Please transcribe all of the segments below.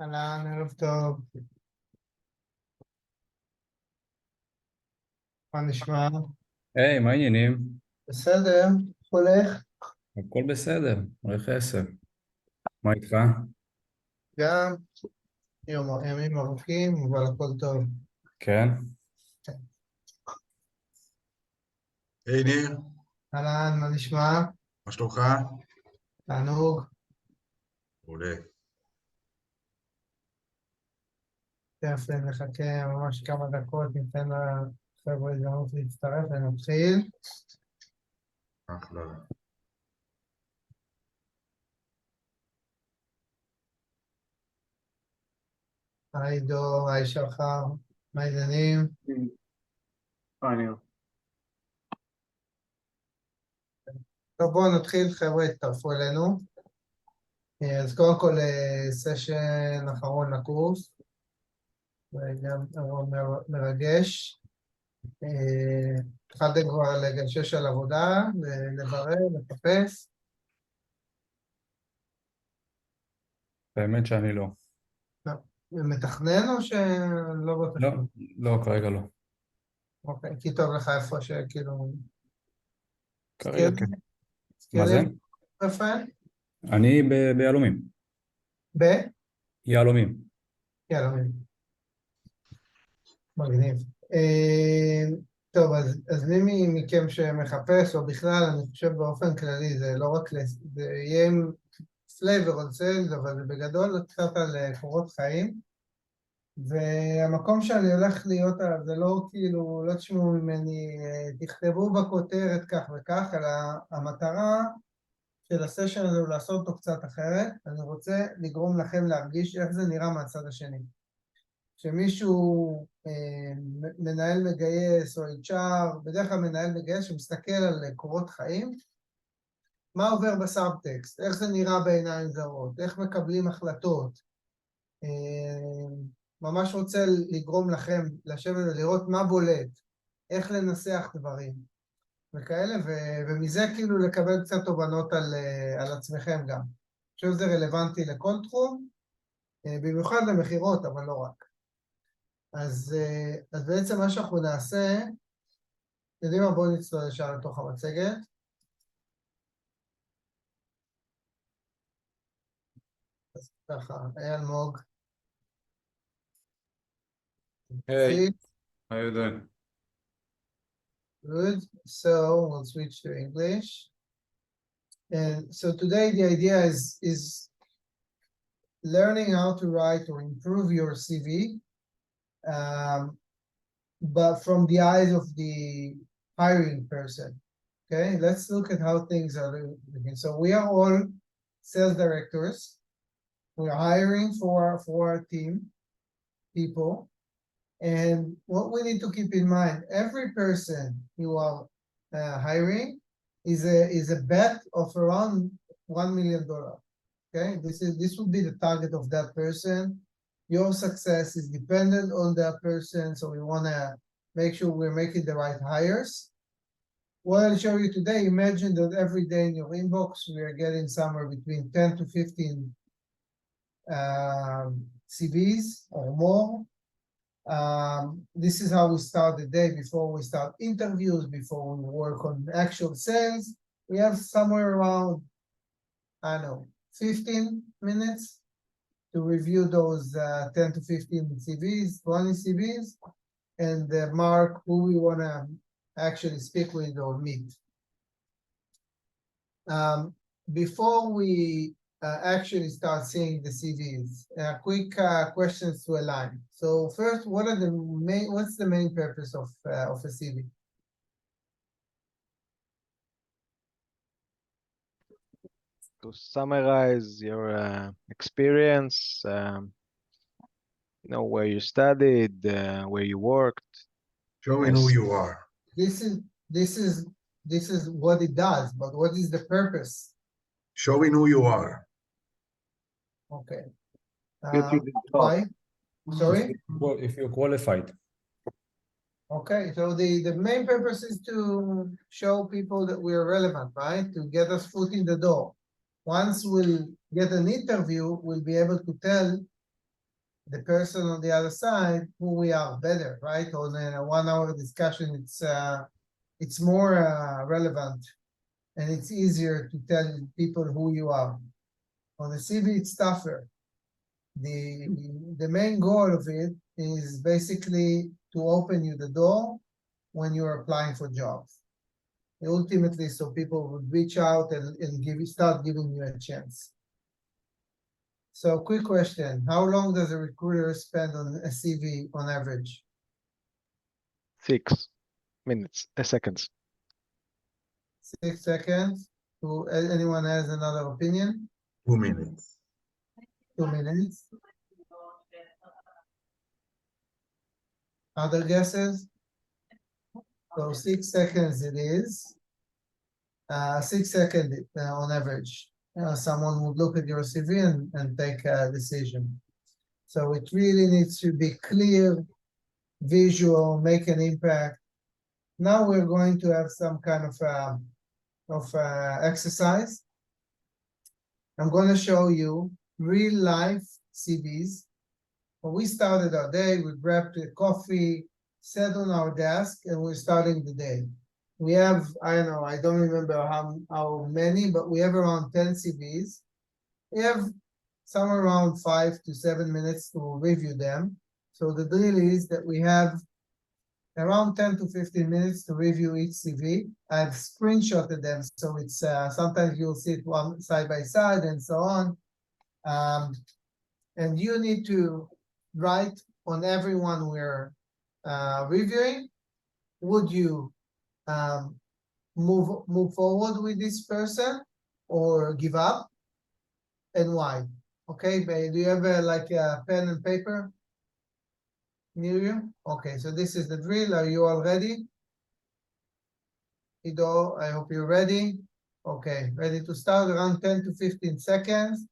אהלן, ערב טוב. מה נשמע? היי, מה העניינים? בסדר, איך הולך? הכל בסדר, הולך 10. מה איתך? גם ימים ארוכים, אבל הכל טוב. כן? היי ניר, אהלן, מה נשמע? מה שלומך? תענוג. מעולה. תכף נחכה ממש כמה דקות, ניתן לחבר'ה הזדמנות להצטרף ונתחיל. אחלה. היי דור, היי שחר, מה העניינים? טוב, בואו נתחיל, חבר'ה, הצטרפו אלינו. אז קודם כל, סשן אחרון לקורס, וגם אירוע מרגש. התחלתם כבר לגשש על עבודה, לברר, לחפש. באמת שאני לא. מתכנן או שלא לא, בתכנון? לא, כרגע לא. אוקיי, כי טוב לך איפה שכאילו... כרגע כן. מה זה? סקיילים? יפה? אני ביהלומים. ב? יהלומים. יאללה, מגניב. טוב, אז מי מכם שמחפש, או בכלל, אני חושב באופן כללי, זה לא רק, זה יהיה עם flavor on sales, אבל זה בגדול קצת על קורות חיים. והמקום שאני הולך להיות עליו, זה לא כאילו, לא תשמעו ממני, תכתבו בכותרת כך וכך, אלא המטרה של הסשן הזה הוא לעשות אותו קצת אחרת. אני רוצה לגרום לכם להרגיש איך זה נראה מהצד השני. שמישהו מנהל מגייס או HR, בדרך כלל מנהל מגייס שמסתכל על קורות חיים, מה עובר בסאבטקסט, איך זה נראה בעיניים זרות, איך מקבלים החלטות. ממש רוצה לגרום לכם לשבת ולראות מה בולט, איך לנסח דברים וכאלה, ומזה כאילו לקבל קצת תובנות על עצמכם גם. אני חושב שזה רלוונטי לכל תחום, במיוחד למחירות, אבל לא רק. אז בעצם מה שאנחנו נעשה, יודעים מה, בואו נצלול ישר לתוך המצגת. אז ככה, אלמוג. היי, See? how you doing? Good. So we'll switch to English. And so today the idea is learning how to write or improve your CV, but from the eyes of the hiring person. Okay, let's look at how things are looking. So we are all sales directors. We're hiring for our team, people. And what we need to keep in mind, every person you are hiring is a bet of around $1 million. Okay, this would be the target of that person. Your success is dependent on that person, so we want to make sure we're making the right hires. What I'll show you today, imagine that every day in your inbox, we are getting somewhere between 10 to 15 CVs or more. This is how we start the day before we start interviews, before we work on actual sales. We have somewhere around, I don't know, 15 minutes to review those 10 to 15 CVs, 20 CVs, and mark who we want to actually speak with or meet. Before we actually start seeing the CVs, quick questions to align. So first, what's the main purpose of a CV? To summarize your experience, where you studied, where you worked. Showing who you are. This is what it does, but what is the purpose? Showing who you are. Okay. Get you the job. Why? Sorry? Well, if you're qualified. Okay, so the main purpose is to show people that we are relevant, right? To get us foot in the door. Once we'll get an interview, we'll be able to tell the person on the other side who we are better, right? On a 1 hour discussion, it's more relevant and it's easier to tell people who you are. On the CV, it's tougher. The main goal of it is basically to open you the door when you're applying for jobs. Ultimately, so people would reach out and start giving you a chance. So quick question, how long does a recruiter spend on a CV on average? 6 minutes, seconds. 6 seconds. Anyone has another opinion? 2 minutes. 2 minutes. Other guesses? So 6 seconds it is. 6 seconds on average. Someone would look at your CV and take a decision. So it really needs to be clear, visual, make an impact. Now we're going to have some kind of exercise. I'm going to show you real life CVs. When we started our day, we grabbed a coffee, sat on our desk, and we're starting the day. We have, I don't know, I don't remember how many, but we have around 10 CVs. We have somewhere around 5 to 7 minutes to review them. So the drill is that we have around 10 to 15 minutes to review each CV. I've screenshotted them, so it's sometimes you'll see it one side by side and so on. And you need to write on everyone we're reviewing. Would you move forward with this person or give up, and why? Okay, do you have like a pen and paper near you? Okay, so this is the drill. Are you all ready? Ido, I hope you're ready. Okay, ready to start around 10 to 15 seconds.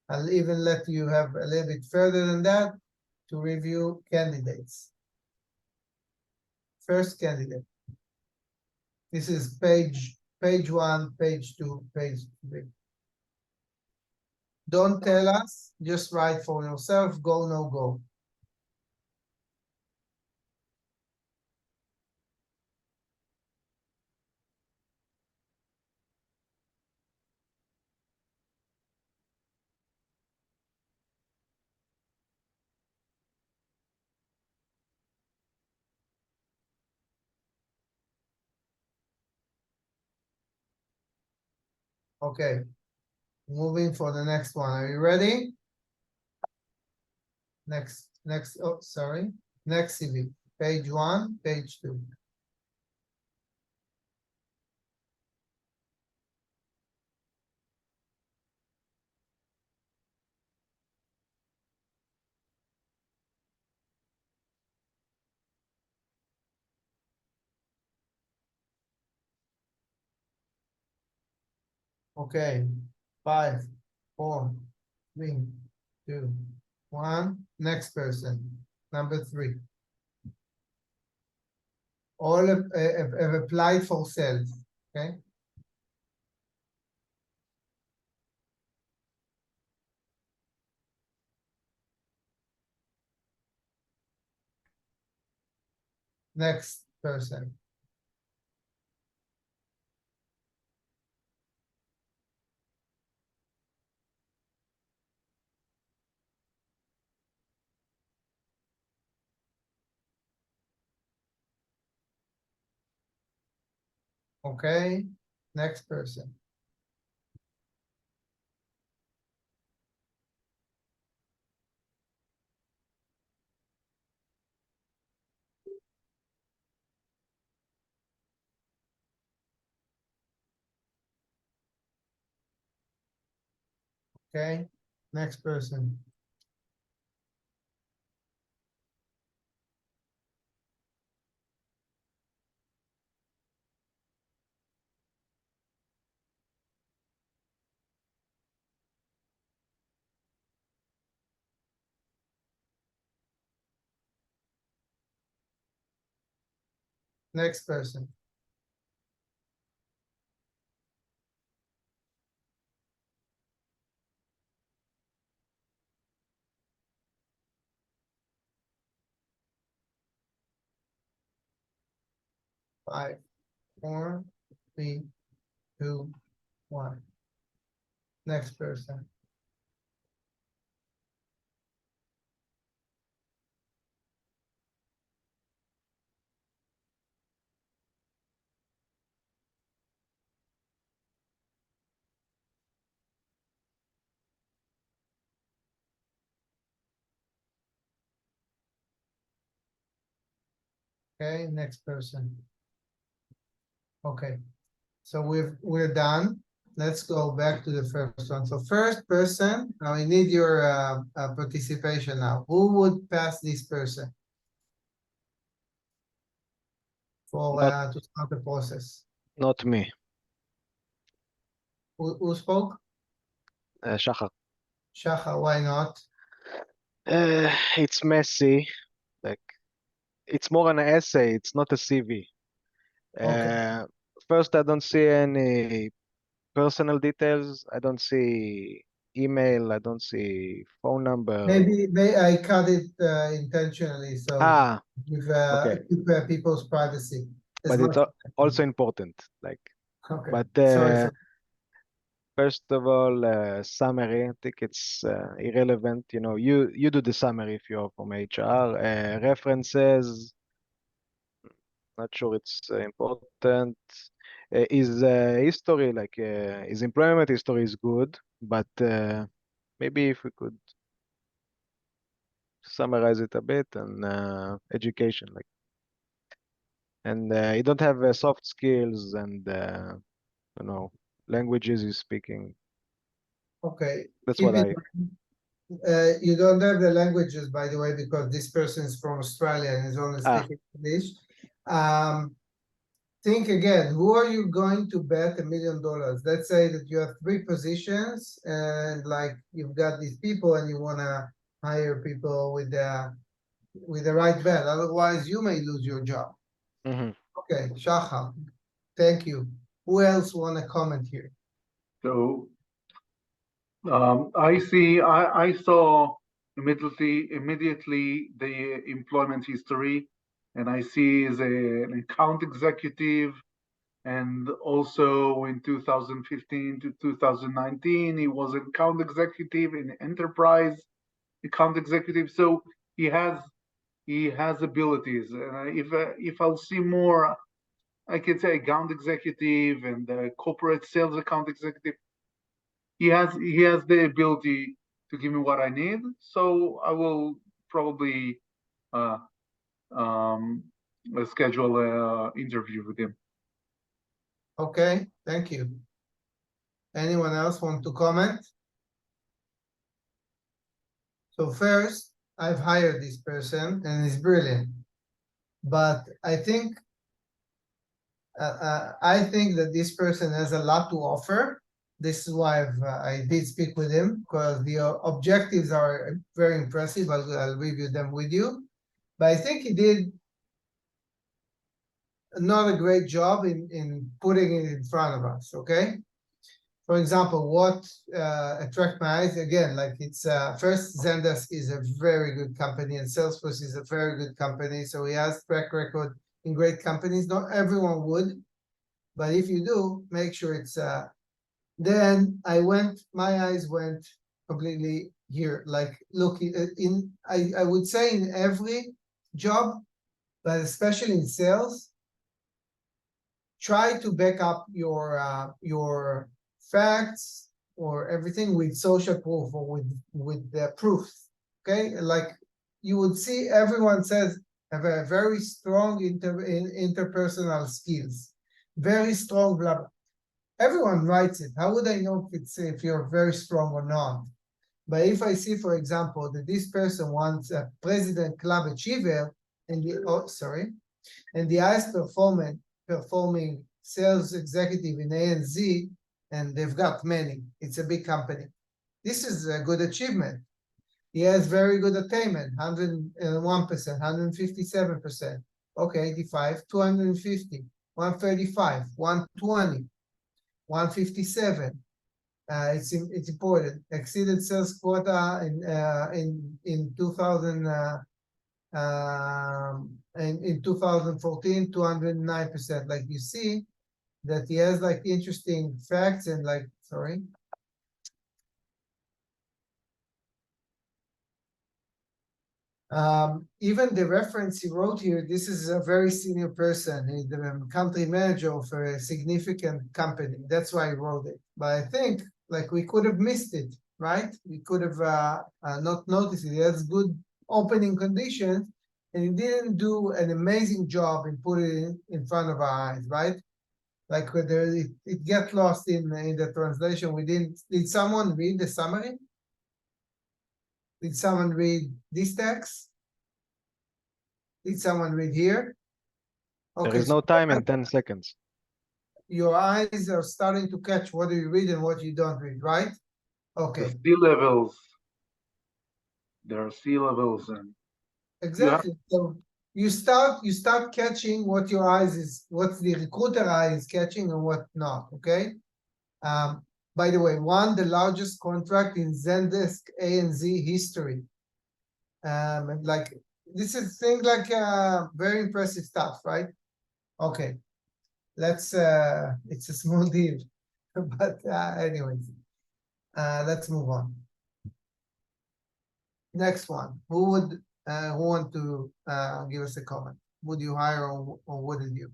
I'll even let you have a little bit further than that to review candidates. First candidate. This is page 1, page 2, page 3. Don't tell us, just write for yourself, go, no go. Okay, moving for the next one. Are you ready? Next, oh, sorry. Next CV, page 1, page 2. Okay, 5, 4, 3, 2, 1. Next person, number 3. All have applied for sales, okay? Next person. Okay, next person. Okay, next person. Next person. 5, 4, 3, 2, 1. Next person. Okay, next person. Okay, so we're done. Let's go back to the first one. So first person, now I need your participation now. Who would pass this person for Not to start the process? not me. Who spoke? Shachar. Shacha, why not? It's messy. Like it's more an essay. It's not a CV. Okay. First, I don't see any personal details. I don't see email. I don't see phone number. Maybe I cut it intentionally, so Ah, with okay. keep people's privacy as But it's much. also important. Like, Okay, but sorry for first of all, summary. I think it's irrelevant. You know, you do the summary if you're from HR. References. Not sure it's important. His history, like his employment history, is good, but maybe if we could summarize it a bit and education, like, and you don't have soft skills and you know languages he's speaking. okay. That's Keep what it. I. You don't have the languages, by the way, because this person is from Australia and is only Ah, speaking English. Think again, who are you going to bet $1 million? Let's say that you have 3 positions and like you've got these people and you want to hire people with the right bet. Otherwise, you may lose your job. mhm. Okay, Shachar, thank you. Who else want to comment here? So I saw immediately the employment history, and I see as an account executive, and also in 2015 to 2019 he was an account executive in enterprise account executive. So he has abilities, and if I'll see more, I can say account executive and corporate sales account executive. He has the ability to give me what I need. So I will probably uh, um, schedule an interview with him. Okay, thank you. Anyone else want to comment? So first, I've hired this person and he's brilliant. But I think that this person has a lot to offer. This is why I did speak with him, because the objectives are very impressive. I'll review them with you. But I think he did not a great job in putting it in front of us, okay? For example, what attract my eyes, again, like it's first, Zendesk is a very good company and Salesforce is a very good company. So he has track record in great companies. Not everyone would, but if you do, make sure it's then my eyes went completely here. Like, look, I would say in every job, but especially in sales, try to back up your facts or everything with social proof or with the proof. Okay, like you would see everyone says have a very strong interpersonal skills, very strong blah blah. Everyone writes it. How would I know if you're very strong or not? But if I see, for example, that this person wants a president club achiever and the highest performing sales executive in ANZ, and they've got many. It's a big company. This is a good achievement. He has very good attainment, 101%, 157%. Okay, 85, 250, 135, 120, 157. It's important. Exceeded sales quota in 2000. in 2014, 209%. Like you see that he has like interesting facts and like, sorry. Even the reference he wrote here, this is a very senior person. He's the country manager for a significant company. That's why he wrote it. But I think like we could have missed it, right? We could have not noticed it. He has good opening conditions, and he didn't do an amazing job in putting it in front of our eyes, right? Like whether it gets lost in the translation. We didn't. Did someone read the summary? Did someone read this text? Did someone read here? There Okay, is no time in 10 seconds. your eyes are starting to catch what you read and what you don't read, right? The Okay, sea levels. There are sea levels, and exactly. So you start catching what your eyes is, what the recruiter eye is catching and what not. Okay. By the way, won the largest contract in Zendesk ANZ history. And like this is things like very impressive stuff, right? Okay, let's it's a small deal, but anyways, let's move on. Next one, who want to give us a comment? Would you hire or wouldn't you?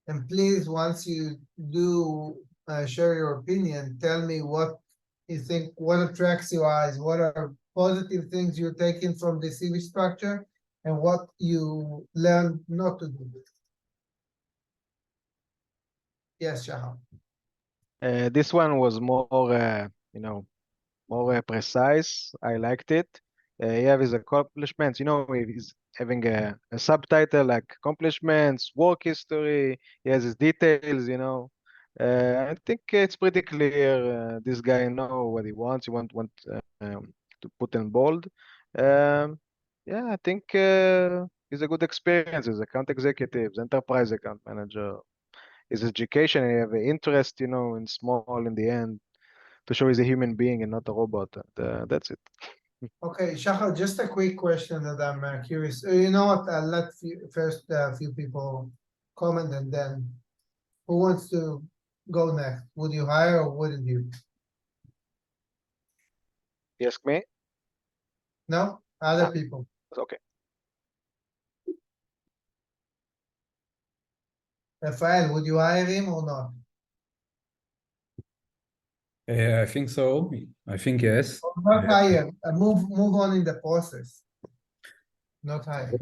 And please, once you do share your opinion, tell me what you think, what attracts your eyes, what are positive things you're taking from the CV structure, and what you learn not to do. Yes, Shahar. This one was more, more precise. I liked it. He have his accomplishments. He's having a subtitle like accomplishments, work history. He has his details. I think it's pretty clear. This guy know what he wants. He want to put in bold. Yeah, I think he's a good experience as account executive, enterprise account manager. His education and he have an interest, in small in the end to show he's a human being and not a robot. And that's it. Okay, Shahar, just a quick question that I'm curious. You know what? I'll let first a few people comment and then who wants to go next? Would you hire or wouldn't you? You ask me? No? Other Ah. people. Okay. Rafael, would you hire him or not? I think so. I think yes. Not hire. Move on in the process. Not hire.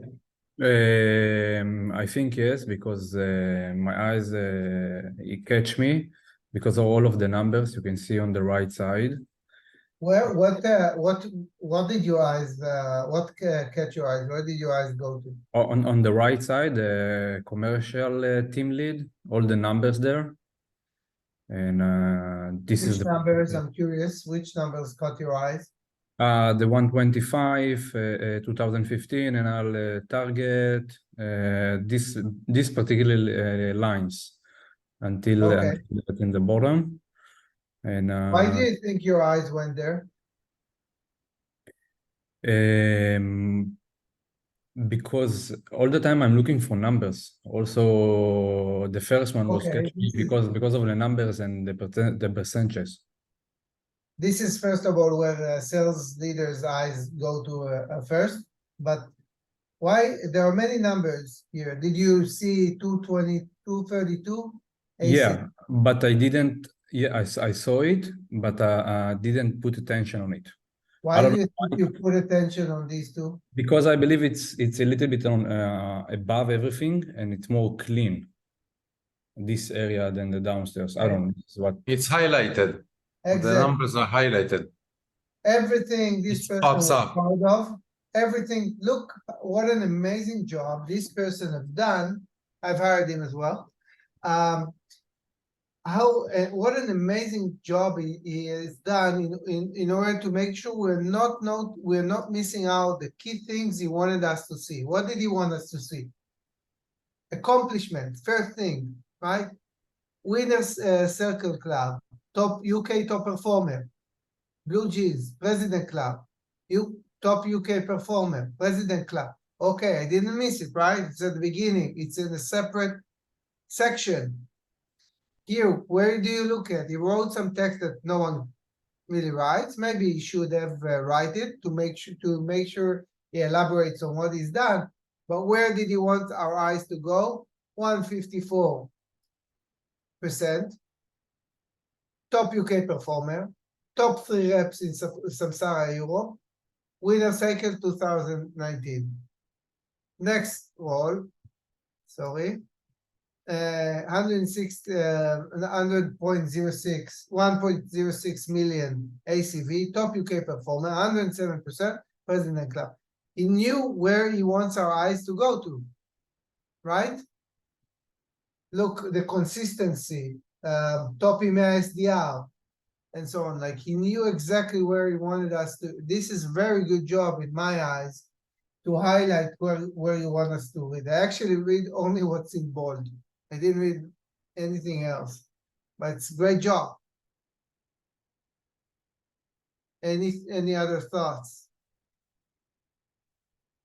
I think yes, because my eyes it catch me because of all of the numbers you can see on the right side. Where what did your eyes catch your eyes? Where did your eyes go to? On the right side, commercial team lead, all the numbers there. And this is Which numbers? I'm curious. Which numbers caught your eyes? the 125, 2015, and I'll target this particular lines until in the bottom. And why do you think your eyes went there? Because all the time I'm looking for numbers. Also, the first one was catching me because of the numbers and the percentages. This is first of all where sales leaders' eyes go to first, but why there are many numbers here? Did you see 220, 232? Yeah, but I didn't. Yeah, I saw it, but I didn't put attention on it. Why do you think you put attention on these two? Because I believe it's a little bit on above everything, and it's more clean, this area, than the downstairs. I don't know what it's highlighted. Exactly. The numbers are highlighted. Everything this person pops was up. proud of, everything. Look what an amazing job this person have done. I've hired him as well. What an amazing job he has done in order to make sure we're not missing out the key things he wanted us to see. What did he want us to see? Accomplishment, first thing, right? Winners Circle Club, top UK top performer. Blue Jeans, President Club, top UK performer, President Club. Okay, I didn't miss it, right? It's at the beginning. It's in a separate section. Here, where do you look at? He wrote some text that no one really writes. Maybe he should have write it to make sure he elaborates on what he's done. But where did he want our eyes to go? 154%. Top UK performer. Top 3 reps in Samsara Europe. Winner cycle 2019. Next role, sorry. 100.06 million ACV, top UK performer, 107% President Club. He knew where he wants our eyes to go to, right? Look, the consistency, top EMEA SDR, and so on. Like, he knew exactly where he wanted us to. This is a very good job in my eyes to highlight where you want us to read. I actually read only what's in bold. I didn't read anything else, but it's a great job. Any other thoughts?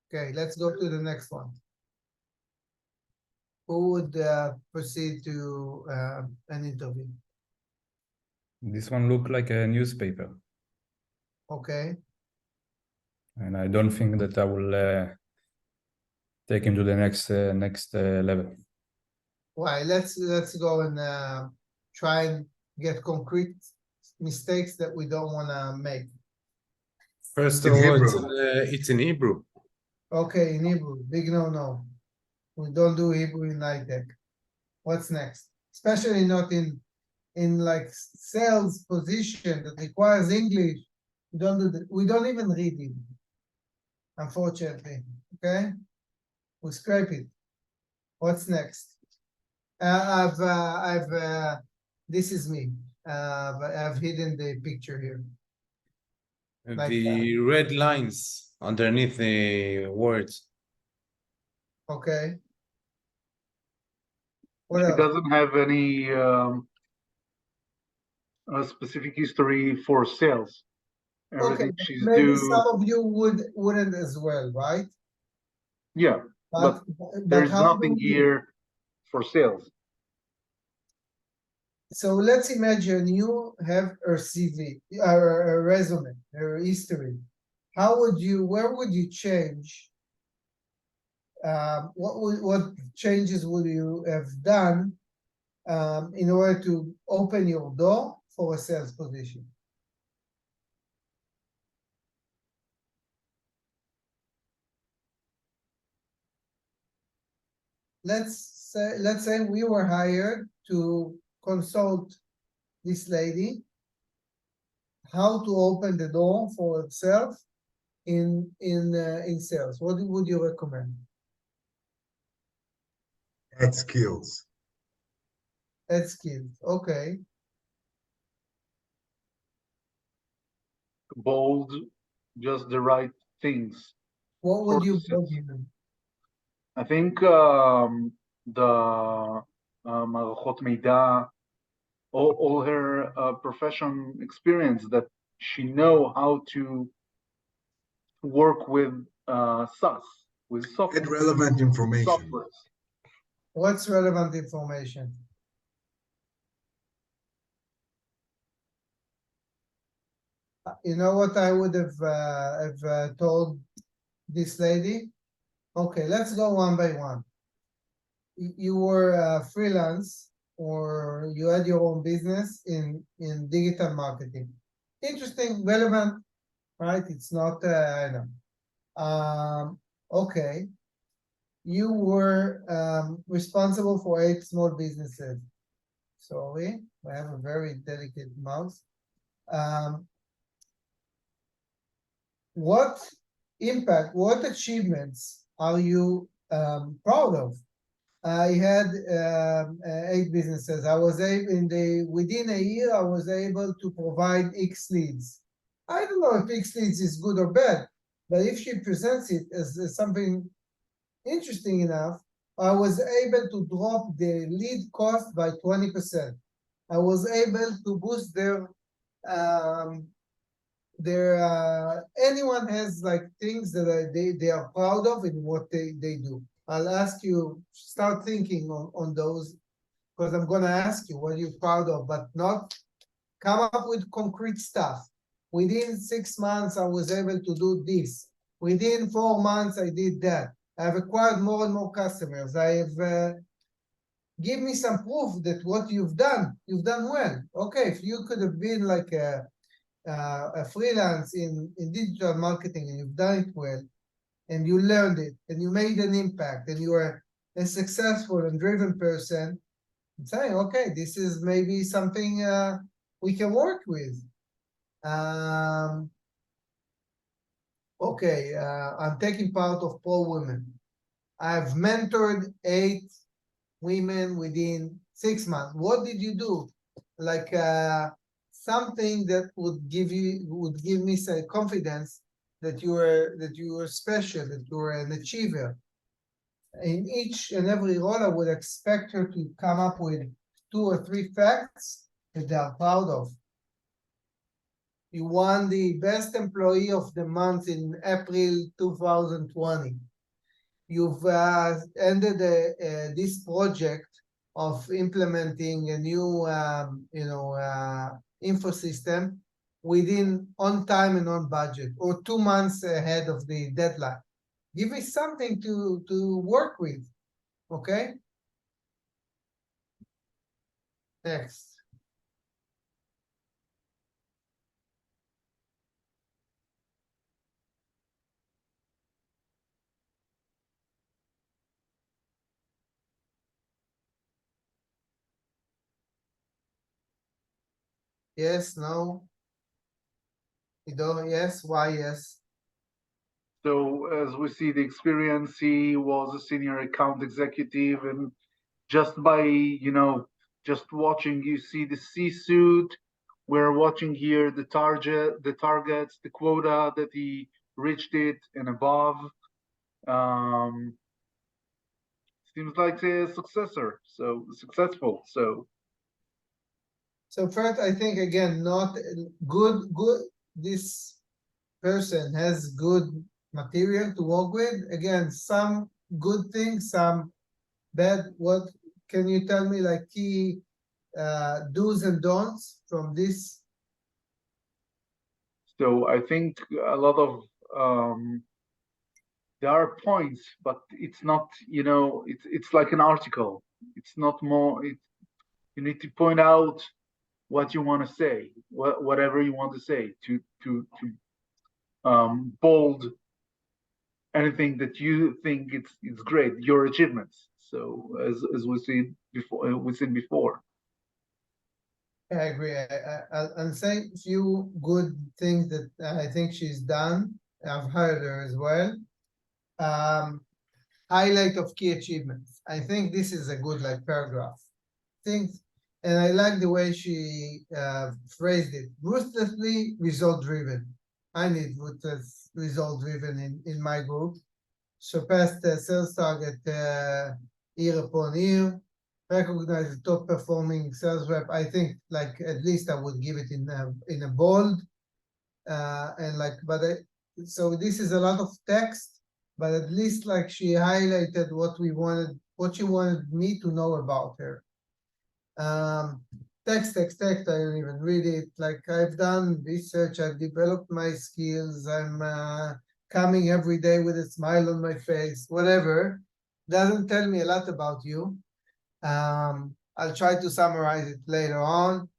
Okay, let's go to the next one. Who would proceed to an interview? This one looked like a newspaper, Okay. and I don't think that I will take him to the next level. Why? Let's go and try and get concrete mistakes that we don't want to make. First of all, it's in Hebrew. Okay, in Hebrew, big no. We don't do Hebrew in high-tech. What's next? Especially not in like sales position that requires English. We don't do that. We don't even read it, unfortunately. Okay, we scrape it. What's next? This is me. But I've hidden the picture here. Like The red lines underneath the words. Okay. What She else? doesn't have any specific history for sales. Everything Okay, she's maybe do, some of you wouldn't as well, right? yeah, But there's how nothing do you- here for sales. So let's imagine you have her CV, a resume, her history. Where would you change? What changes would you have done in order to open your door for a sales position? Let's say we were hired to consult this lady how to open the door for herself in sales. What would you recommend? Add skills. Add skills. Okay. Bold, just the right things. What would For you the sales. bold in? I think the מערכות מידע, all her profession experience, that she know how to work with SaaS, with software. Add relevant information. Softwares. What's relevant information? You know what I would have told this lady? Okay, let's go one by one. You were freelance, or you had your own business in digital marketing. Interesting, relevant, right? It's not, I know. Okay. You were responsible for 8 small businesses. Sorry, I have a very delicate mouse. What impact, what achievements are you proud of? I had 8 businesses. I was able within a year, I was able to provide X leads. I don't know if X leads is good or bad, but if she presents it as something interesting enough, I was able to drop the lead cost by 20%. I was able to boost anyone has like things that they are proud of in what they do. I'll ask you, start thinking on those, because I'm going to ask you what you're proud of, but not come up with concrete stuff. Within 6 months, I was able to do this. Within 4 months, I did that. I've acquired more and more customers. Give me some proof that what you've done well. Okay, if you could have been like a freelance in digital marketing and you've done it well, and you learned it, and you made an impact, and you are a successful and driven person, I'm saying, okay, this is maybe something we can work with. Okay, I'm taking part of Pro Women. I've mentored 8 women within 6 months. What did you do? Like something that would give me some confidence that you were special, that you were an achiever. In each and every role, I would expect her to come up with 2 or 3 facts that they are proud of. You won the best employee of the month in April 2020. You've ended this project of implementing a new, info system on time and on budget, or 2 months ahead of the deadline. Give me something to work with, okay? Next. Yes, no. Ido, yes, why yes? So as we see the experience, he was a senior account executive, and just by, just watching, you see the C-suite. We're watching here the targets, the quota that he reached it and above. Seems like a successful. So first, I think again, not good. This person has good material to work with. Again, some good things, some bad. What can you tell me, like key do's and don'ts from this? So I think a lot of there are points, but it's not, it's like an article. It's not more. You need to point out what you want to say, whatever you want to say, to bold anything that you think it's great, your achievements. So as we said before. I agree. I'll say a few good things that I think she's done. I've heard her as well. Highlight of key achievements. I think this is a good paragraph. Things, and I like the way she phrased it. Ruthlessly result-driven. I need ruthless result-driven in my group. Surpassed the sales target year upon year. Recognize the top performing sales rep. I think at least I would give it in a bold so this is a lot of text, but at least she highlighted what she wanted me to know about her. Text, I don't even read it. I've done research, I've developed my skills, I'm coming every day with a smile on my face, whatever. Doesn't tell me a lot about you. I'll try to summarize it later on.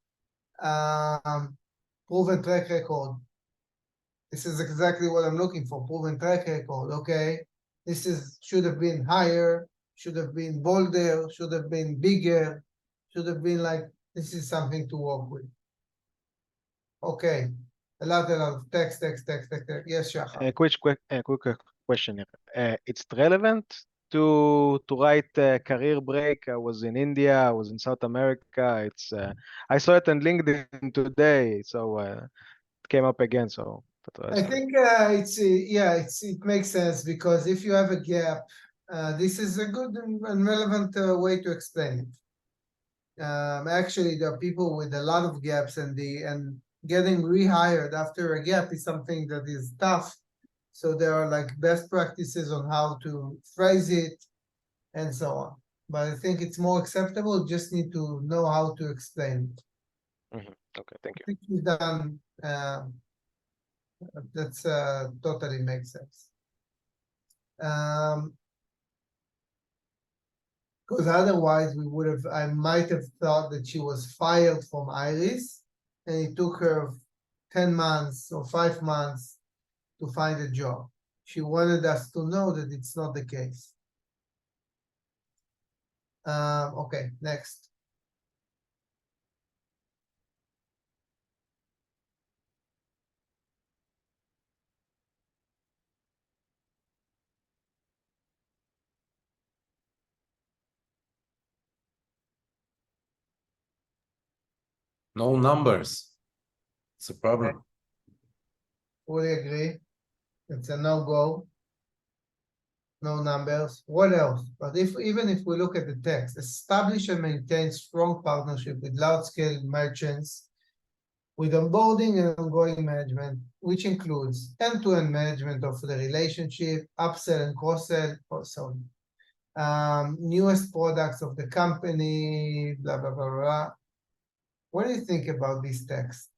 Proven track record. This is exactly what I'm looking for, proven track record, okay? This should have been higher, should have been bolder, should have been bigger, should have been this is something to work with. Okay, a lot of text. Yes, Shachar. A quick question here. It's relevant to write a career break. I was in India, I was in South America. I saw it on LinkedIn today, so it came up again. So I think it makes sense, because if you have a gap, this is a good and relevant way to explain it. Actually, there are people with a lot of gaps, and getting rehired after a gap is something that is tough. So there are like best practices on how to phrase it and so on. But I think it's more acceptable. Just need to know how to explain it. Okay, thank you. I think you've done. That's totally makes sense. Because otherwise I might have thought that she was fired from Iris, and it took her 10 months or 5 months to find a job. She wanted us to know that it's not the case. Okay, next. No numbers. It's a problem. Fully agree. It's a no-go. No numbers. What else? But even if we look at the text, establish and maintain strong partnership with large-scale merchants with onboarding and ongoing management, which includes end-to-end management of the relationship, upsell and cross-sell, newest products of the company, blah, blah, blah, blah. What do you think about this text?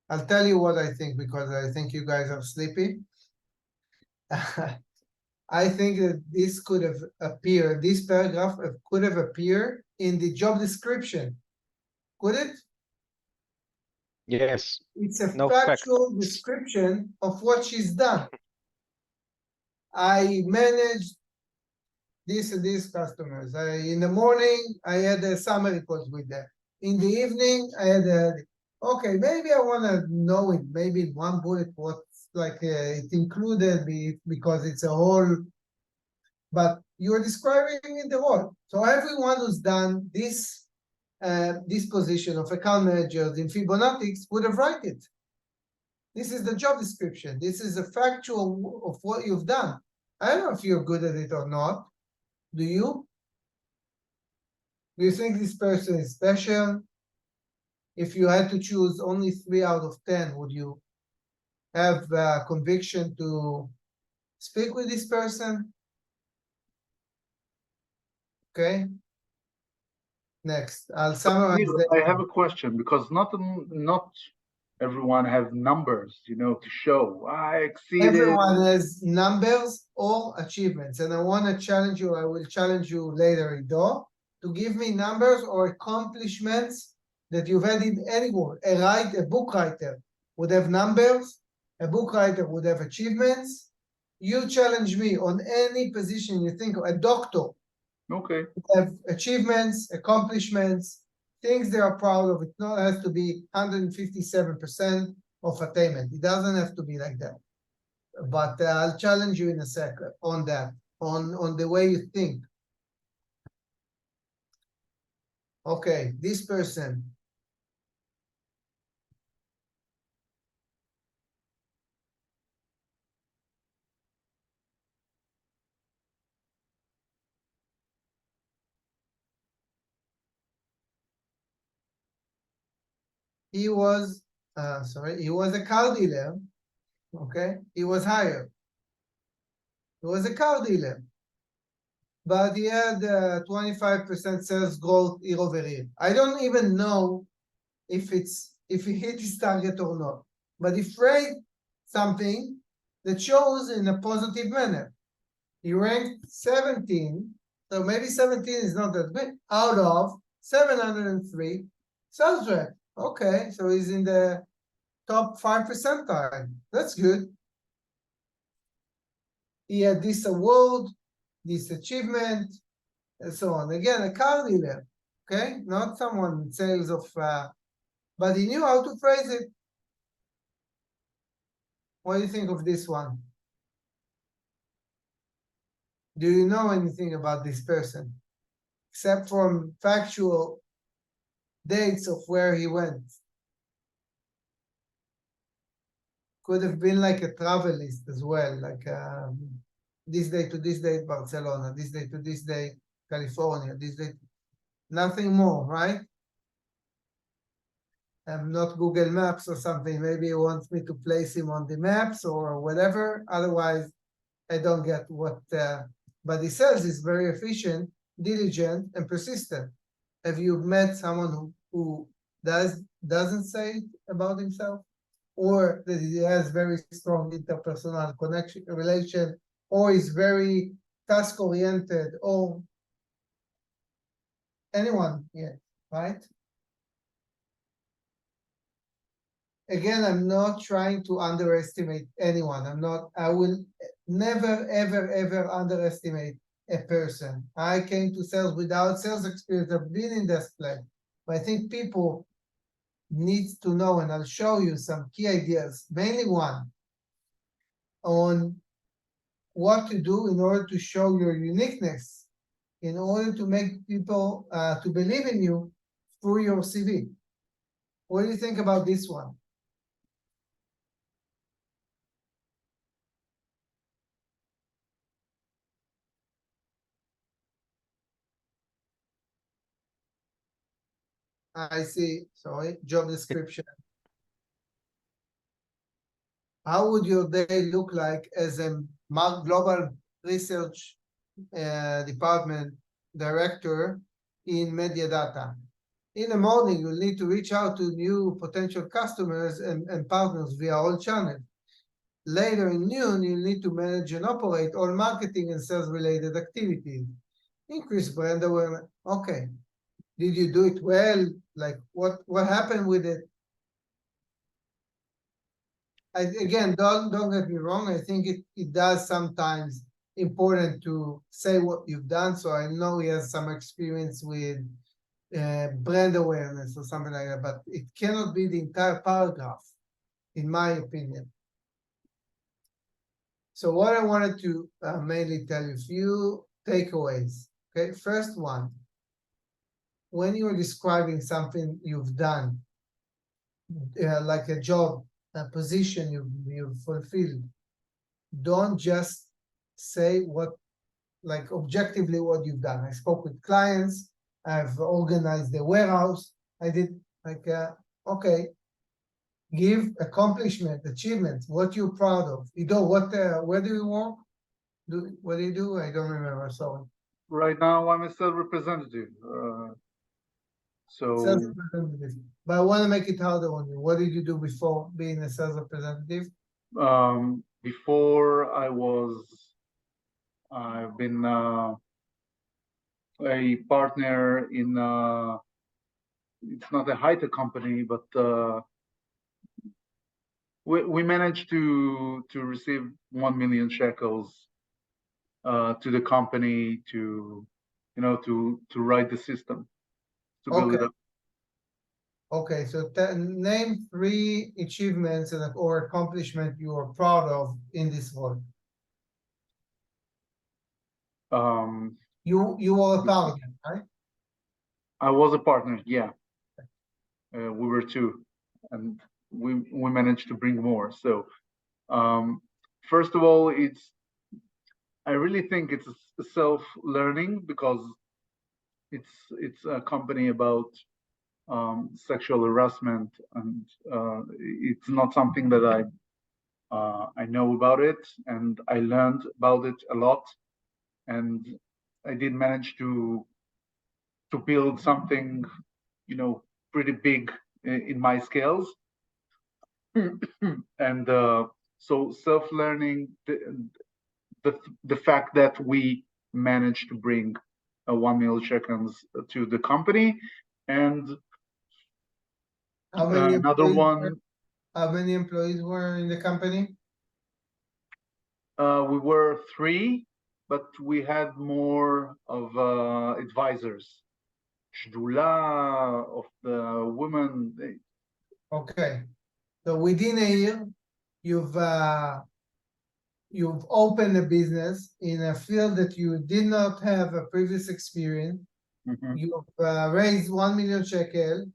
I'll tell you what I think, because I think you guys are sleepy. I think that this could have appeared, this paragraph could have appeared in the job description. Could it? Yes. It's a No factual facts. description of what she's done. I managed this and these customers. In the morning, I had a summary calls with them. In the evening, I had okay, maybe I want to know it, maybe one bullet what like it included because it's a whole, but you're describing in the role. So everyone who's done this position of account managers in Fibonacci would have write it. This is the job description. This is a factual of what you've done. I don't know if you're good at it or not. Do you? Do you think this person is special? If you had to choose only 3 out of 10, would you have conviction to speak with this person? Okay. Next, I'll summarize. I have a question, because not everyone has numbers, to show. I exceeded. Everyone has numbers or achievements, and I want to challenge you. I will challenge you later, Ido, to give me numbers or accomplishments that you've had in any work. A book writer would have numbers. A book writer would have achievements. You challenge me on any position you think of. A doctor Okay. would have achievements, accomplishments, things they are proud of. It not has to be 157% of attainment. It doesn't have to be like that. But I'll challenge you in a second on that, on the way you think. Okay, this person. He was, he was a car dealer. Okay, he was hired. He was a car dealer, but he had 25% sales growth year over year. I don't even know if he hit his target or not, but he phrased something that shows in a positive manner. He ranked 17, so maybe 17 is not that big, out of 703 sales rep. Okay, so he's in the top 5 percentile. That's good. He had this award, this achievement, and so on. Again, a car dealer, okay? Not someone in sales of, but he knew how to phrase it. What do you think of this one? Do you know anything about this person? Except from factual dates of where he went. could have been like a travel list as well, like this day to this day Barcelona, this day to this day California, this day, nothing more, right? Not Google Maps or something. Maybe he wants me to place him on the maps or whatever. Otherwise, I don't get what, but he says he's very efficient, diligent, and persistent. Have you met someone who doesn't say it about himself? Or that he has very strong interpersonal connection, relation, or is very task-oriented, or anyone, yeah, right? Again, I'm not trying to underestimate anyone. I will never, ever, ever underestimate a person. I came to sales without sales experience. I've been in this place. But I think people need to know, and I'll show you some key ideas, mainly one, on what to do in order to show your uniqueness, in order to make people to believe in you through your CV. What do you think about this one? I see, sorry, job description. How would your day look like as a global research department director in media data? In the morning, you'll need to reach out to new potential customers and partners via all channels. Later in noon, you'll need to manage and operate all marketing and sales related activities. Increase brand awareness. Okay. Did you do it well? Like what happened with it? Again, don't get me wrong. I think it does sometimes important to say what you've done. So I know he has some experience with brand awareness or something like that, but it cannot be the entire paragraph, in my opinion. So what I wanted to mainly tell you, a few takeaways. Okay, first one, when you're describing something you've done, like a job, a position you've fulfilled, don't just say what, like objectively what you've done. I spoke with clients, I've organized the warehouse, I did like, okay, give accomplishment, achievements, what you're proud of. Where do you work? What do you do? I don't remember, sorry. Right now, I'm a sales representative. Sales representative. But I want to make it harder on you. What did you do before being a sales representative? Before I've been a partner in, it's not a high-tech company, but we managed to receive 1 million shekels to the company to write the system, to build it up. Okay, so name 3 achievements or accomplishment you are proud of in this role. You were a partner, right? I was a partner, yeah. We were 2, and we managed to bring more. So first of all, I really think it's a self-learning, because it's a company about sexual harassment, and it's not something that I know about it, and I learned about it a lot, and I did manage to build something, pretty big in my scales. And so self-learning, the fact that we managed to bring 1 million shekels to the company, and another one. How many employees were in the company? We were 3, but we had more of advisors. Shdula of the women. Okay, so within a year, you've opened a business in a field that you did not have a previous experience. You've raised 1 million shekel.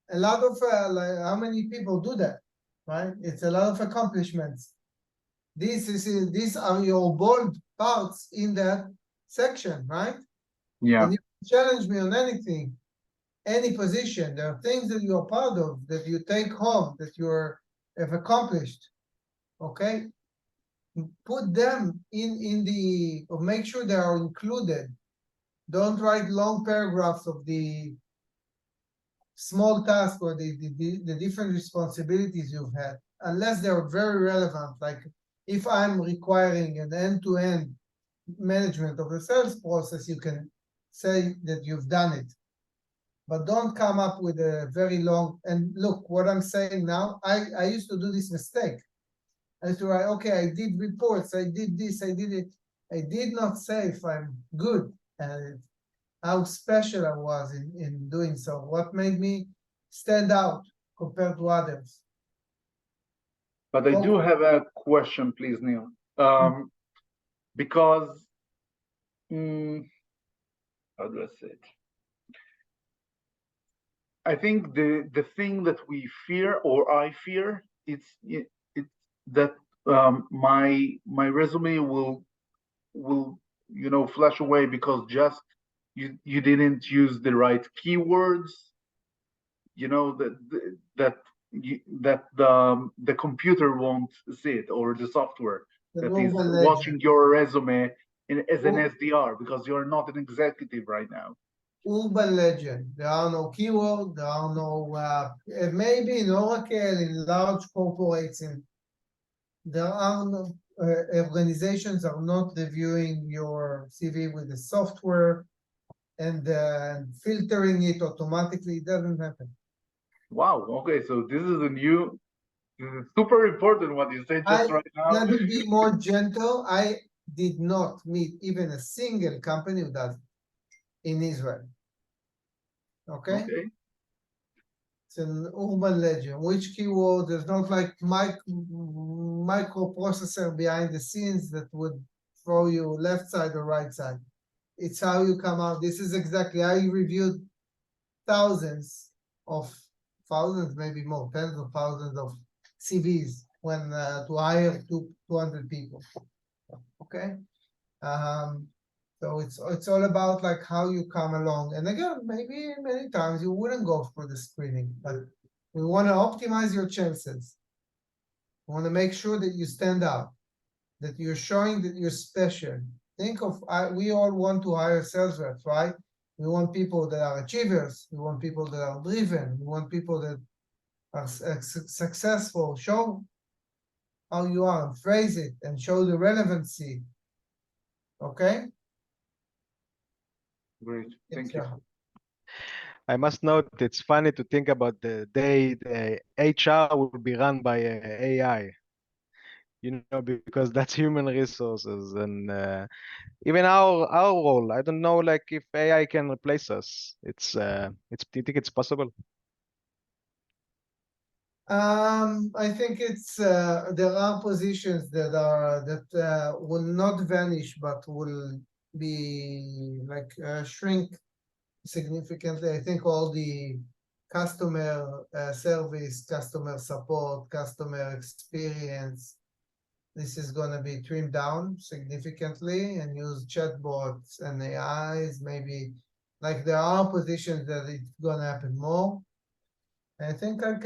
A lot of, like, how many people do that? right? It's a lot of accomplishments. These are your bold parts in that section, right? Yeah. And you can challenge me on anything, any position. There are things that you are proud of, that you take home, that have accomplished. Okay? Put them in the, or make sure they are included. Don't write long paragraphs of the small task or the different responsibilities you've had, unless they're very relevant. Like if I'm requiring an end-to-end management of the sales process, you can say that you've done it. But don't come up with a very long, and look, what I'm saying now, I used to do this mistake. I used to write, okay, I did reports, I did this, I did it. I did not say if I'm good at it, how special I was in doing so, what made me stand out compared to others. But I do have a question, please, Neil. Because, how do I say it? I think the thing that we fear, or I fear, it's that my resume will flash away because just you didn't use the right keywords. You know that the computer won't see it, or the software that is watching your resume as an SDR, because you're not an executive right now. Urban legend. There are no keywords. There are no maybe in Oracle, in large corporates, there are no organizations are not reviewing your CV with the software and filtering it automatically. It doesn't happen. Wow. Okay, so this is super important what you said just right now. Let me be more gentle. I did not meet even a single company who does it in Israel. Okay? It's an urban legend. Which keyword? There's not like microprocessor behind the scenes that would throw you left side or right side. It's how you come out. This is exactly, I reviewed thousands, maybe more, tens of thousands of CVs when to hire 200 people. Okay? So it's all about like how you come along. And again, maybe many times you wouldn't go through the screening, but we want to optimize your chances. We want to make sure that you stand out, that you're showing that you're special. Think of, we all want to hire sales reps, right? We want people that are achievers. We want people that are driven. We want people that are successful. Show how you are, and phrase it, and show the relevancy. Okay? Great, thank you. I must note, it's funny to think about the day the HR will be run by AI, because that's human resources, and even our role. I don't know, like if AI can replace us. Do you think it's possible? I think there are positions that will not vanish, but will be like shrink significantly. I think all the customer service, customer support, customer experience, this is going to be trimmed down significantly and use chatbots and AIs. Maybe like there are positions that it's going to happen more. I think like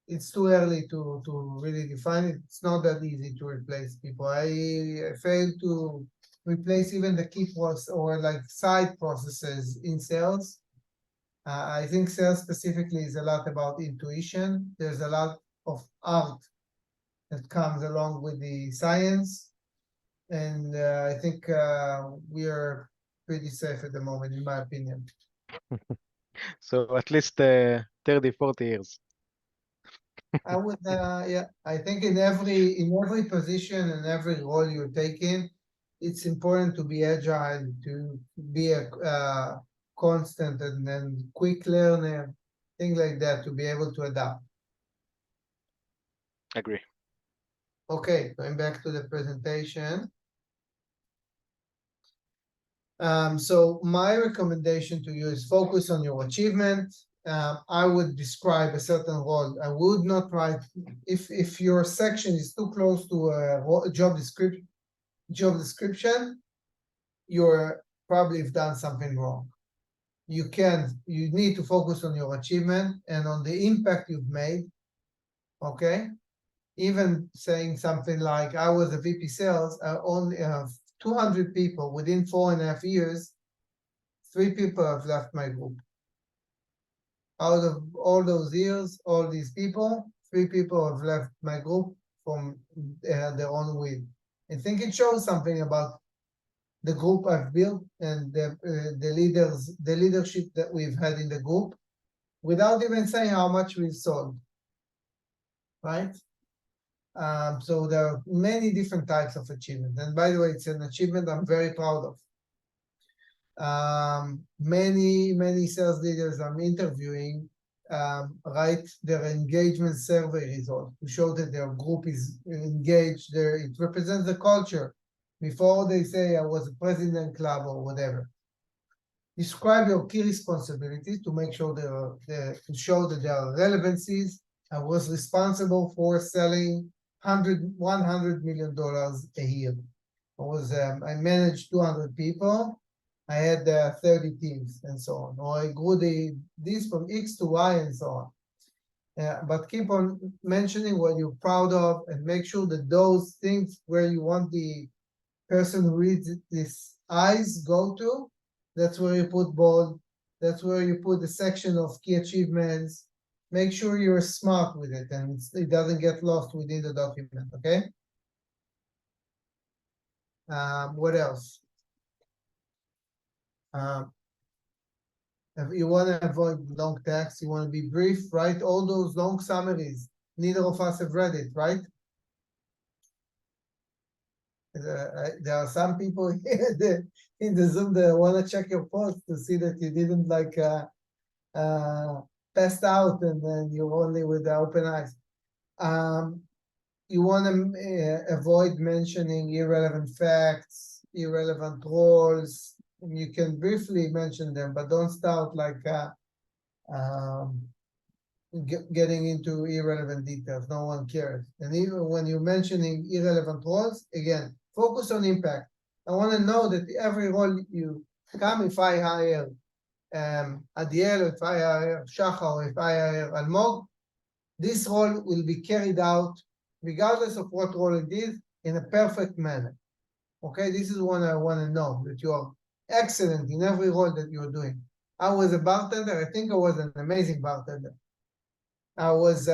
it's too early to really define it. It's not that easy to replace people. I failed to replace even the key process or like side processes in sales. I think sales specifically is a lot about intuition. There's a lot of art that comes along with the science. And I think we are pretty safe at the moment, in my opinion. So at least 30, 40 years. I would, yeah, I think in every position and every role you're taking, it's important to be agile, to be a constant and then quick learner, things like that, to be able to adapt. Agree. Okay, going back to the presentation. So my recommendation to you is focus on your achievement. I would describe a certain role. I would not write, if your section is too close to a job description, you're probably have done something wrong. You need to focus on your achievement and on the impact you've made, okay? Even saying something like, I was a VP sales, I only have 200 people within 4.5 years, 3 people have left my group. Out of all those years, all these people, 3 people have left my group from their own will. I think it shows something about the group I've built and the leadership that we've had in the group, without even saying how much we've sold, right? So there are many different types of achievement. And by the way, it's an achievement I'm very proud of. Many sales leaders I'm interviewing write their engagement survey result to show that their group is engaged. It represents the culture before they say I was a president club or whatever. Describe your key responsibilities to make sure to show that there are relevancies. I was responsible for selling $100 million a year. I managed 200 people. I had 30 teams and so on. Or I grew this from X to Y and so on. But keep on mentioning what you're proud of and make sure that those things where you want the person who reads this eyes go to, that's where you put bold. That's where you put the section of key achievements. Make sure you're smart with it and it doesn't get lost within the document, okay? What else? If you want to avoid long text, you want to be brief, write all those long summaries. Neither of us have read it, right? There are some people here in the Zoom that want to check your post to see that you didn't like passed out and then you're only with the open eyes. You want to avoid mentioning irrelevant facts, irrelevant roles. You can briefly mention them, but don't start like getting into irrelevant details. No one cares. And even when you're mentioning irrelevant roles, again, focus on impact. I want to know that every role you come, if I hire Adiel, if I hire Shachar, if I hire Almog, this role will be carried out, regardless of what role it is, in a perfect manner. Okay, this is what I want to know, that you are excellent in every role that you're doing. I was a bartender. I think I was an amazing bartender. I was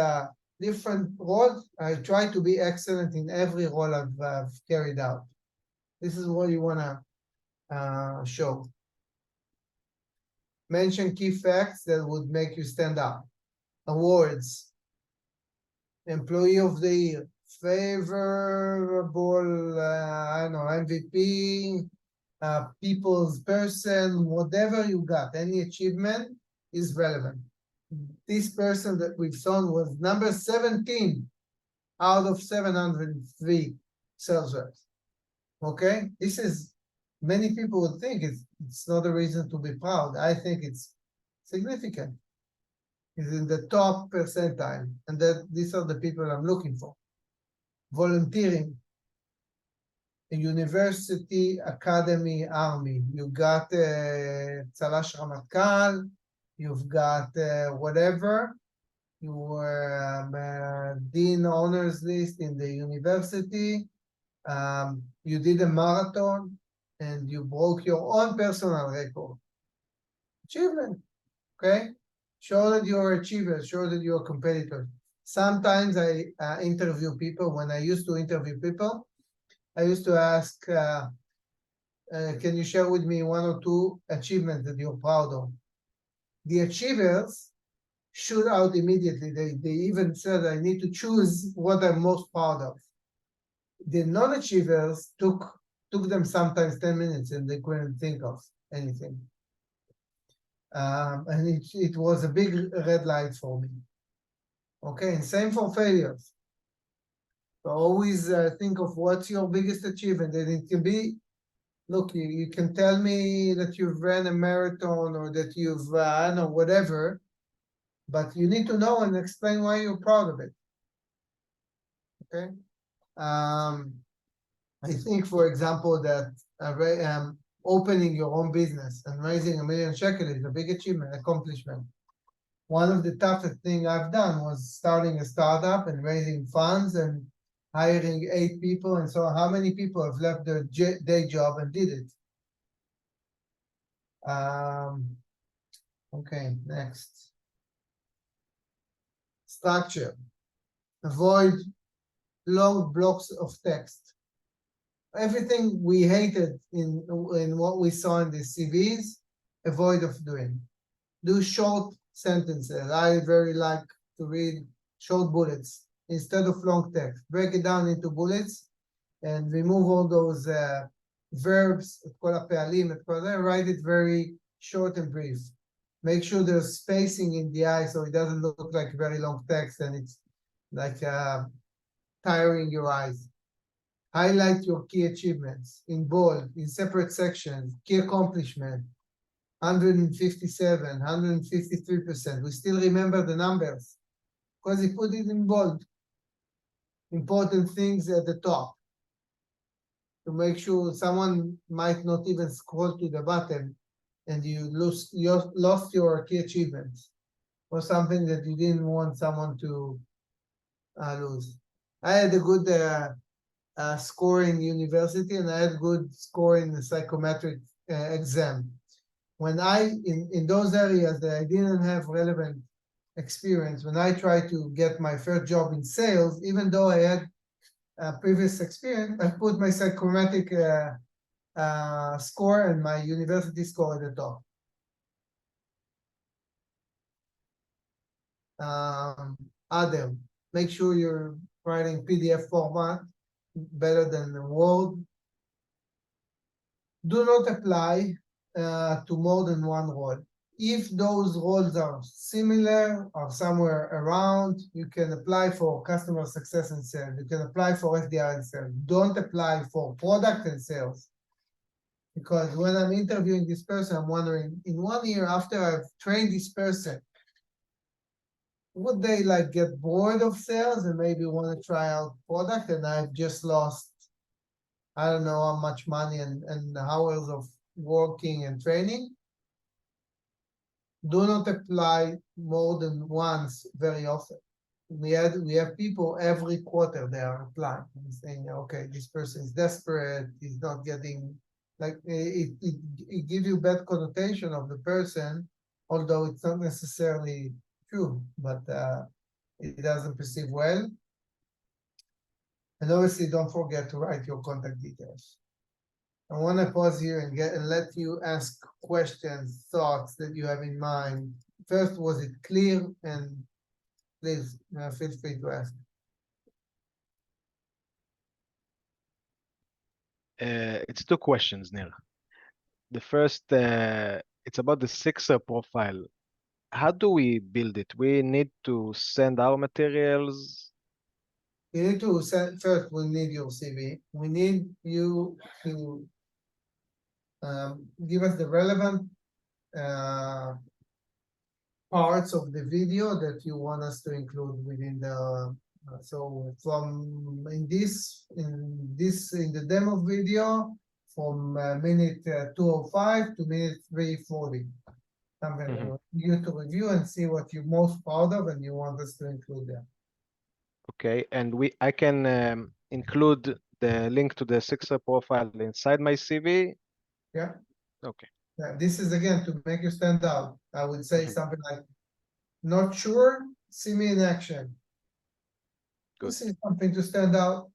different roles. I try to be excellent in every role I've carried out. This is what you want to show. Mention key facts that would make you stand out. Awards. Employee of the Year. Favorable, I don't know, MVP, people's person, whatever you got, any achievement is relevant. This person that we've shown was number 17 out of 703 sales reps. Okay, this is, many people would think it's not a reason to be proud. I think it's significant. It's in the top percentile, and that these are the people I'm looking for. Volunteering. A university, academy, army. You got Tzalash Ramatkal, you've got whatever. You were Dean Honors List in the university. You did a marathon and you broke your own personal record. Achievement, okay? Show that you're achievers, show that you're competitors. Sometimes I interview people. When I used to interview people, I used to ask, can you share with me 1 or 2 achievements that you're proud of? The achievers shoot out immediately. They even said, I need to choose what I'm most proud of. The non-achievers took them sometimes 10 minutes and they couldn't think of anything. And it was a big red light for me. Okay, and same for failures. So always think of what's your biggest achievement, and it can be, look, you can tell me that you've ran a marathon or that you've, I don't know, whatever, but you need to know and explain why you're proud of it. Okay. I think, for example, that opening your own business and raising $1 million shekels is a big achievement, accomplishment. One of the toughest things I've done was starting a startup and raising funds and hiring 8 people. And so how many people have left their day job and did it? Okay, next. Structure. Avoid long blocks of text. Everything we hated in what we saw in the CVs, avoid of doing. Do short sentences. I very like to read short bullets instead of long text. Break it down into bullets and remove all those verbs, write it very short and brief. Make sure there's spacing in the eye so it doesn't look like very long text and it's like tiring your eyes. Highlight your key achievements in bold, in separate sections, key accomplishment, 157, 153%. We still remember the numbers because he put it in bold. Important things at the top to make sure someone might not even scroll to the bottom and you lost your key achievements or something that you didn't want someone to lose. I had a good score in university and I had good score in the psychometric exam. When in those areas that I didn't have relevant experience, when I tried to get my first job in sales, even though I had previous experience, I put my psychometric score and my university score at the top. Other, make sure you're writing PDF format better than the Word. Do not apply to more than one role. If those roles are similar or somewhere around, you can apply for customer success and sales. You can apply for SDR and sales. Don't apply for product and sales. Because when I'm interviewing this person, I'm wondering, in 1 year after I've trained this person, would they like get bored of sales and maybe want to try out product and I've just lost, I don't know how much money and hours of working and training? Do not apply more than once very often. We have people every quarter they are applying and saying, okay, this person is desperate, he's not getting, like it gives you bad connotation of the person, although it's not necessarily true, but it doesn't perceive well. And obviously don't forget to write your contact details. I want to pause here and let you ask questions, thoughts that you have in mind. First, was it clear? And please feel free to ask. It's 2 questions, Nir. The first, it's about the Sixer profile. How do we build it? We need to send our materials. You need to send, first we need your CV. We need you to give us the relevant parts of the video that you want us to include within the so from in the demo video from minute 205 to minute 340. Something you to review and see what you're most proud of and you want us to include there. Okay, and I can include the link to the Sixer profile inside my CV. Yeah. Okay. Yeah, this is again to make you stand out. I would say something like, not sure, see me in action. Good. This is something to stand out.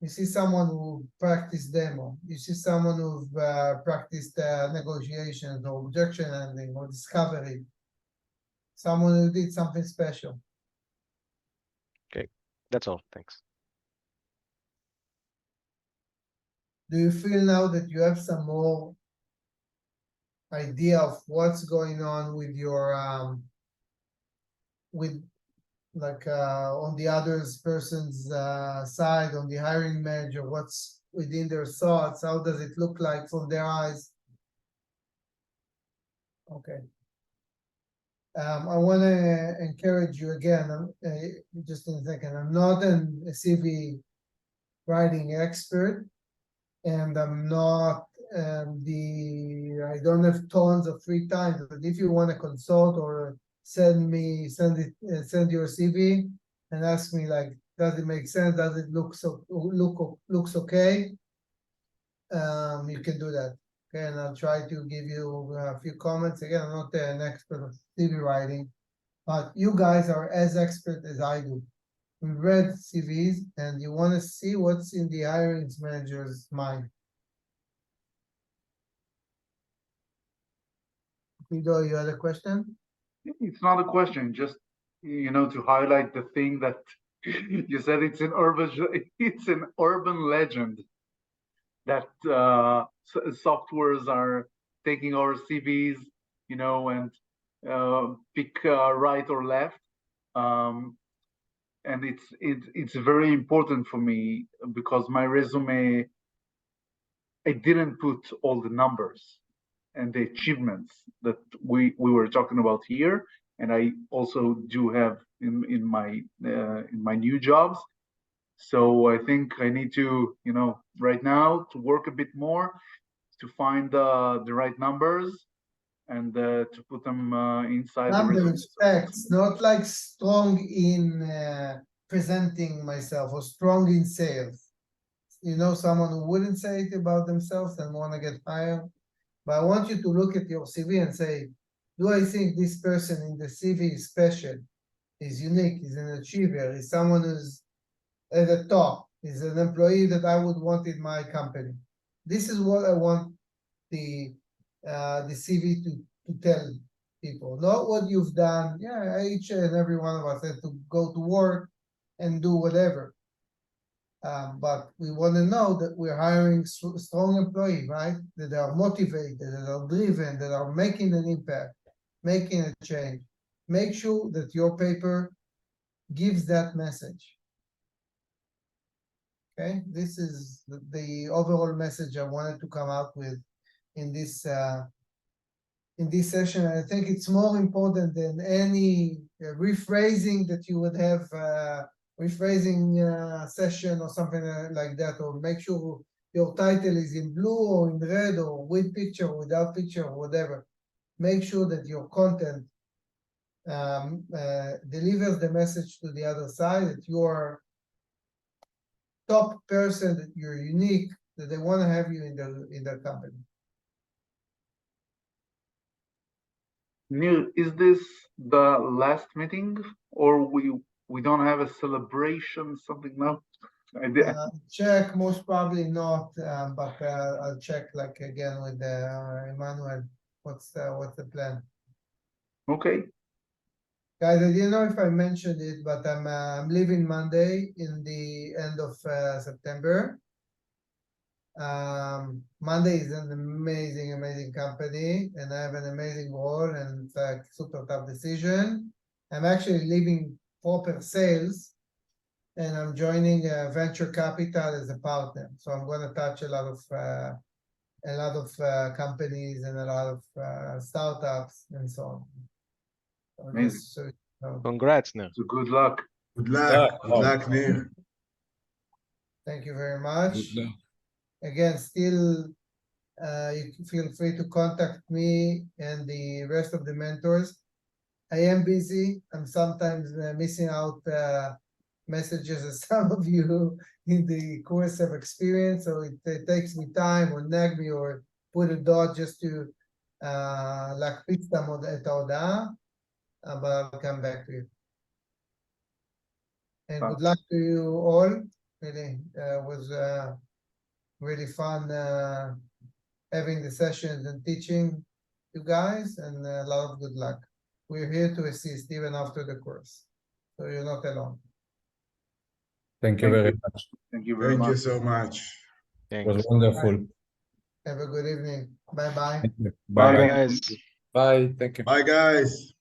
You see someone who practiced demo. You see someone who've practiced negotiations or objection handling or discovery. Someone who did something special. Okay, that's all. Thanks. Do you feel now that you have some more idea of what's going on with your on the other person's side, on the hiring manager, what's within their thoughts? How does it look like from their eyes? Okay. I want to encourage you again, just in a second, I'm not a CV writing expert, and I'm not I don't have tons of free time, but if you want to consult or send your CV and ask me, like, does it make sense? Does it looks okay? You can do that. Okay, and I'll try to give you a few comments. Again, I'm not an expert of CV writing, but you guys are as expert as I do. We read CVs, and you want to see what's in the hiring manager's mind. Guido, you had a question? It's not a question, just, you know, to highlight the thing that you said. It's an urban legend that softwares are taking our CVs, you know, and pick right or left. And it's very important for me because my resume, I didn't put all the numbers and the achievements that we were talking about here, and I also do have in my new jobs. So I think I need to, you know, right now to work a bit more to find the right numbers and to put them inside Numbers, the resume. facts, not like strong in presenting myself or strong in sales. You know, someone who wouldn't say it about themselves and want to get hired. But I want you to look at your CV and say, do I think this person in the CV is special, is unique, is an achiever, is someone who's at the top, is an employee that I would want in my company? This is what I want the CV to tell people, not what you've done. Yeah, each and every one of us has to go to work and do whatever. But we want to know that we're hiring strong employees, right? That they are motivated, that are driven, that are making an impact, making a change. Make sure that your paper gives that message. Okay, this is the overall message I wanted to come out with in this session. I think it's more important than any rephrasing that you would have, rephrasing session or something like that, or make sure your title is in blue or in red or with picture or without picture or whatever. Make sure that your content delivers the message to the other side, that you are top person, that you're unique, that they want to have you in their company. Nir, is this the last meeting, or we don't have a celebration, something now? Check, most probably not, but I'll check like again with Emmanuel. What's the plan? Okay. Guys, I didn't know if I mentioned it, but I'm leaving Monday in the end of September. Monday is an amazing company, and I have an amazing role, and it's a super tough decision. I'm actually leaving proper sales, and I'm joining venture capital as a partner. So I'm going to touch a lot of companies and a lot of startups and so on. So Amazing. so, Congrats, Nir. So good luck. Good luck. Good luck, Nir. thank you very much. Good luck. Again, still, you can feel free to contact me and the rest of the mentors. I am busy. I'm sometimes missing out messages as some of you in the course of experience. So it takes me time, or nag me, or put a dot just to להקפיץ את ההודעה, but I'll come back to you. And good luck to you all. Really, was really fun having the sessions and teaching you guys, and a lot of good luck. We're here to assist even after the course, so you're not alone. Thank you very much. Thank you very Thank much. you so much. It was Thanks. wonderful. Have a good evening. Bye-bye. Thank you. Bye, Bye. guys. Bye. Thank you. Bye, guys.